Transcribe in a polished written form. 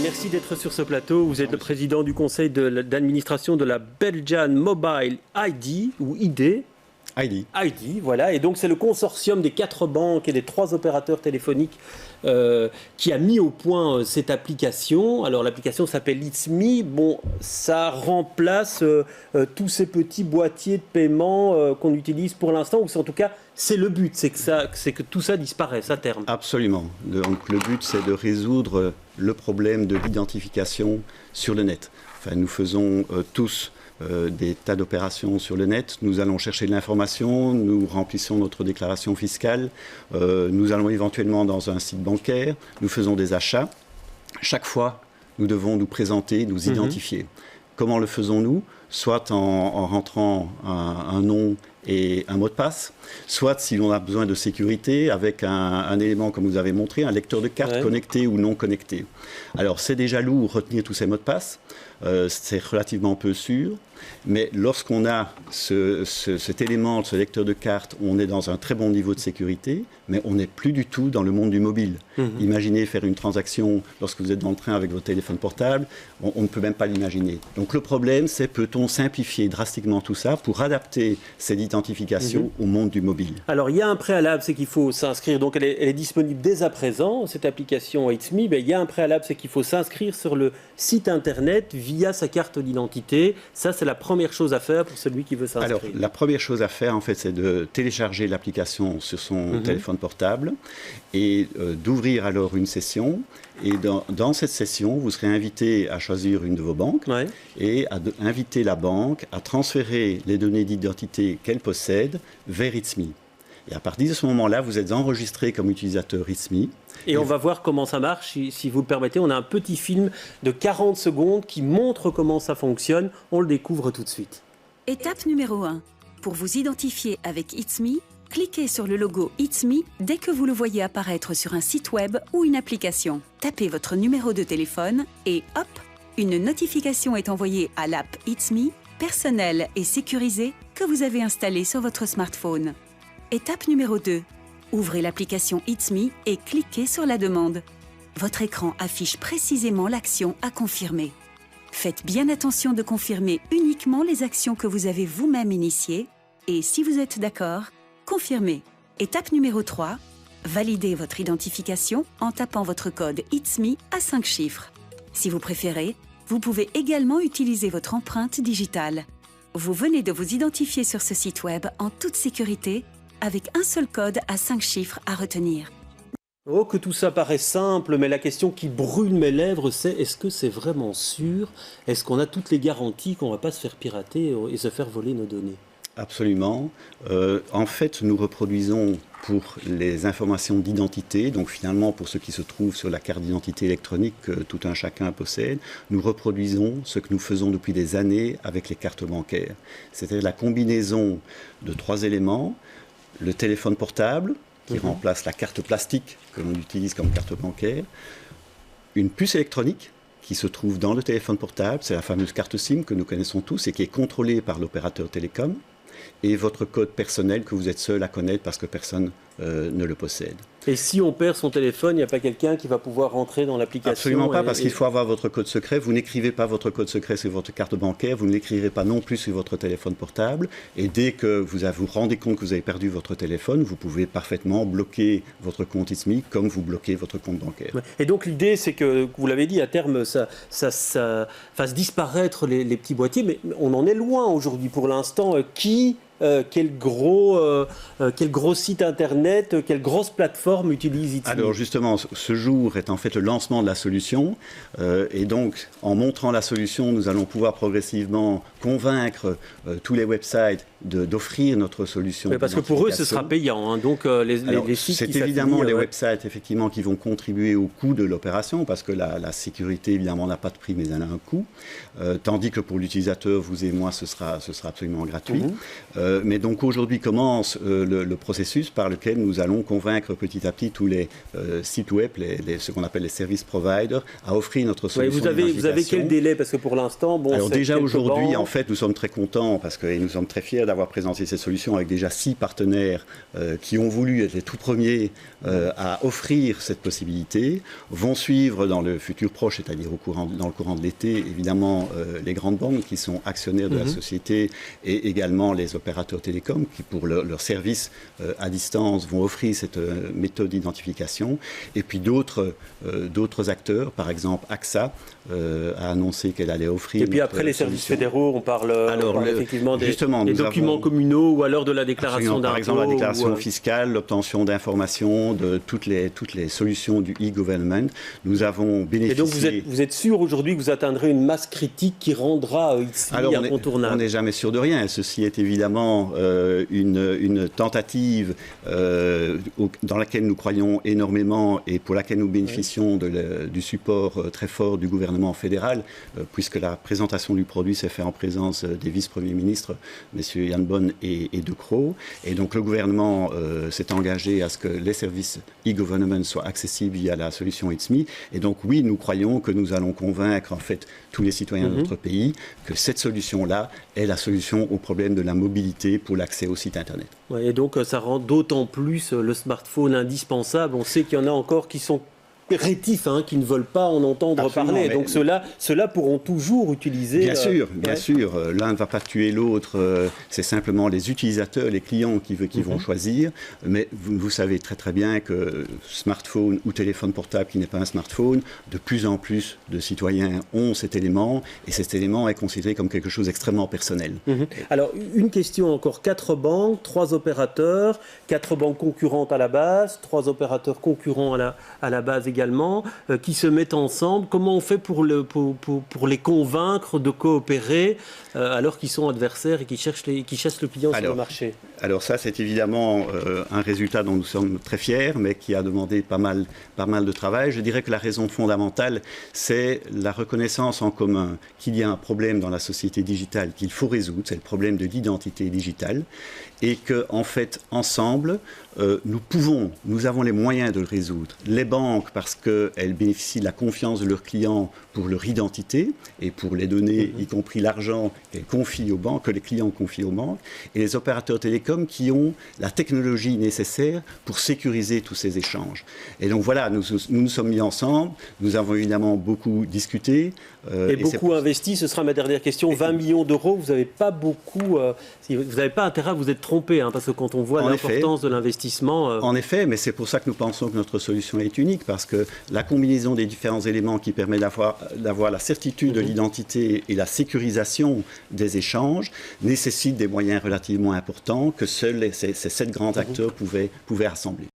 merci d'être sur ce plateau. Vous êtes le président du conseil d'administration de la Belgian Mobile ID, ou ID. ID, voilà. Et donc, c'est le consortium des 4 banques et des 3 opérateurs téléphoniques qui a mis au point cette application. Alors, l'application s'appelle It's Me. Bon, ça remplace tous ces petits boîtiers de paiement qu'on utilise pour l'instant, ou en tout cas, c'est le but, c'est que tout ça disparaisse à terme. Absolument. Donc, le but, c'est de résoudre le problème de l'identification sur le net. Enfin, nous faisons tous des tas d'opérations sur le net. Nous allons chercher de l'information, nous remplissons notre déclaration fiscale, nous allons éventuellement dans un site bancaire, nous faisons des achats. Chaque fois, nous devons nous présenter, nous identifier. Comment le faisons-nous ? Soit en rentrant un nom et un mot de passe, soit si l'on a besoin de sécurité avec un élément comme vous avez montré, un lecteur de carte connecté ou non connecté. Alors c'est déjà lourd retenir tous ces mots de passe, c'est relativement peu sûr, mais lorsqu'on a cet élément, ce lecteur de carte, on est dans un très bon niveau de sécurité, mais on n'est plus du tout dans le monde du mobile. Imaginez faire une transaction lorsque vous êtes dans le train avec votre téléphone portable, on ne peut même pas l'imaginer. Donc le problème, c'est peut-on simplifier drastiquement tout ça pour adapter cette identification au monde du mobile. Alors il y a un préalable, c'est qu'il faut s'inscrire, donc elle est disponible dès à présent, cette application It's Me, mais il y a un préalable, c'est qu'il faut s'inscrire sur le site internet via sa carte d'identité. Ça, c'est la première chose à faire pour celui qui veut s'inscrire. Alors la première chose à faire, en fait, c'est de télécharger l'application sur son téléphone portable et d'ouvrir alors une session. Et dans cette session, vous serez invité à choisir une de vos banques et à inviter la banque à transférer les données d'identité qu'elle possède vers It's Me. Et à partir de ce moment-là, vous êtes enregistré comme utilisateur It's Me. Et on va voir comment ça marche, si vous le permettez. On a un petit film de 40 secondes qui montre comment ça fonctionne. On le découvre tout de suite. Étape numéro 1. Pour vous identifier avec It's Me, cliquez sur le logo It's Me dès que vous le voyez apparaître sur un site web ou une application. Tapez votre numéro de téléphone et hop, une notification est envoyée à l'app It's Me, personnelle et sécurisée, que vous avez installée sur votre smartphone. Étape numéro 2. Ouvrez l'application It's Me et cliquez sur la demande. Votre écran affiche précisément l'action à confirmer. Faites bien attention de confirmer uniquement les actions que vous avez vous-même initiées et si vous êtes d'accord, confirmez. Étape numéro 3. Validez votre identification en tapant votre code It's Me à 5 chiffres. Si vous préférez, vous pouvez également utiliser votre empreinte digitale. Vous venez de vous identifier sur ce site web en toute sécurité avec un seul code à 5 chiffres à retenir. Oh, que tout ça paraît simple, mais la question qui brûle mes lèvres, c'est est-ce que c'est vraiment sûr ? Est-ce qu'on a toutes les garanties qu'on ne va pas se faire pirater et se faire voler nos données ? Absolument. En fait, nous reproduisons pour les informations d'identité, donc finalement pour ce qui se trouve sur la carte d'identité électronique que tout un chacun possède, nous reproduisons ce que nous faisons depuis des années avec les cartes bancaires. C'est-à-dire la combinaison de 3 éléments, le téléphone portable, qui remplace la carte plastique que l'on utilise comme carte bancaire, une puce électronique qui se trouve dans le téléphone portable, c'est la fameuse carte SIM que nous connaissons tous et qui est contrôlée par l'opérateur télécom, et votre code personnel que vous êtes seul à connaître parce que personne ne le possède. Et si on perd son téléphone, il n'y a pas quelqu'un qui va pouvoir rentrer dans l'application ? Absolument pas, parce qu'il faut avoir votre code secret. Vous n'écrivez pas votre code secret sur votre carte bancaire, vous ne l'écrivez pas non plus sur votre téléphone portable. Et dès que vous vous rendez compte que vous avez perdu votre téléphone, vous pouvez parfaitement bloquer votre compte It's Me comme vous bloquez votre compte bancaire. Et donc l'idée, c'est que, vous l'avez dit, à terme, ça fasse disparaître les petits boîtiers, mais on en est loin aujourd'hui pour l'instant. Quel gros site internet, quelle grosse plateforme utilise It's Me ? Alors justement, ce jour est en fait le lancement de la solution et donc en montrant la solution, nous allons pouvoir progressivement convaincre tous les websites d'offrir notre solution. Mais parce que pour eux, ce sera payant. Donc les sites c'est évidemment les websites effectivement qui vont contribuer au coût de l'opération parce que la sécurité évidemment n'a pas de prix mais elle a un coût. Tandis que pour l'utilisateur, vous et moi, ce sera absolument gratuit. Mais donc aujourd'hui commence le processus par lequel nous allons convaincre petit à petit tous les sites web, ce qu'on appelle les service providers, à offrir notre solution. Vous avez quel délai? Parce que pour l'instant, alors déjà aujourd'hui, en fait, nous sommes très contents et nous sommes très fiers d'avoir présenté cette solution avec déjà 6 partenaires qui ont voulu être les tout premiers à offrir cette possibilité, vont suivre dans le futur proche, c'est-à-dire dans le courant de l'été, évidemment, les grandes banques qui sont actionnaires de la société et également les opérateurs télécoms qui, pour leur service à distance, vont offrir cette méthode d'identification. Et puis d'autres acteurs, par exemple AXA, a annoncé qu'elle allait offrir. Et puis après les services fédéraux, on parle effectivement des documents communaux ou alors de la déclaration d'impôt. Par exemple, la déclaration fiscale, l'obtention d'informations, de toutes les solutions du e-government. Nous avons bénéficié. Et donc vous êtes sûr aujourd'hui que vous atteindrez une masse critique qui rendra ITSMI incontournable? On n'est jamais sûr de rien. Ceci est évidemment une tentative dans laquelle nous croyons énormément et pour laquelle nous bénéficions du support très fort du gouvernement fédéral, puisque la présentation du produit s'est faite en présence des vice-premiers ministres, messieurs Jan Bon et De Croo. Et donc le gouvernement s'est engagé à ce que les services e-government soient accessibles via la solution ITSMI. Et donc oui, nous croyons que nous allons convaincre en fait tous les citoyens de notre pays que cette solution-là est la solution au problème de la mobilité pour l'accès au site Internet. Ouais, et donc ça rend d'autant plus le smartphone indispensable. On sait qu'il y en a encore qui sont rétifs, qui ne veulent pas en entendre parler. Donc ceux-là pourront toujours utiliser... Bien sûr. L'un ne va pas tuer l'autre. C'est simplement les utilisateurs, les clients qui vont choisir. Mais vous savez très très bien que smartphone ou téléphone portable qui n'est pas un smartphone, de plus en plus de citoyens ont cet élément et cet élément est considéré comme quelque chose d'extrêmement personnel. Alors, une question encore. 4 banques, 3 opérateurs, 4 banques concurrentes à la base, 3 opérateurs concurrents à la base également, qui se mettent ensemble. Comment on fait pour les convaincre de coopérer alors qu'ils sont adversaires et qui chassent le client sur le marché? Alors ça, c'est évidemment un résultat dont nous sommes très fiers, mais qui a demandé pas mal de travail. Je dirais que la raison fondamentale, c'est la reconnaissance en commun qu'il y a un problème dans la société digitale qu'il faut résoudre, c'est le problème de l'identité digitale, et qu'en fait, ensemble, nous avons les moyens de le résoudre. Les banques, parce qu'elles bénéficient de la confiance de leurs clients pour leur identité et pour les données, y compris l'argent qu'elles confient aux banques, que les clients confient aux banques, et les opérateurs télécoms qui ont la technologie nécessaire pour sécuriser tous ces échanges. Et donc voilà, nous nous sommes mis ensemble, nous avons évidemment beaucoup discuté. Et beaucoup investi, ce sera ma dernière question. 20 millions d'euros, vous n'avez pas beaucoup... vous n'avez pas intérêt à vous être trompé, parce que quand on voit l'importance de l'investissement... En effet, mais c'est pour ça que nous pensons que notre solution est unique, parce que la combinaison des différents éléments qui permet d'avoir la certitude de l'identité et la sécurisation des échanges nécessite des moyens relativement importants que seuls ces 7 grands acteurs pouvaient assembler.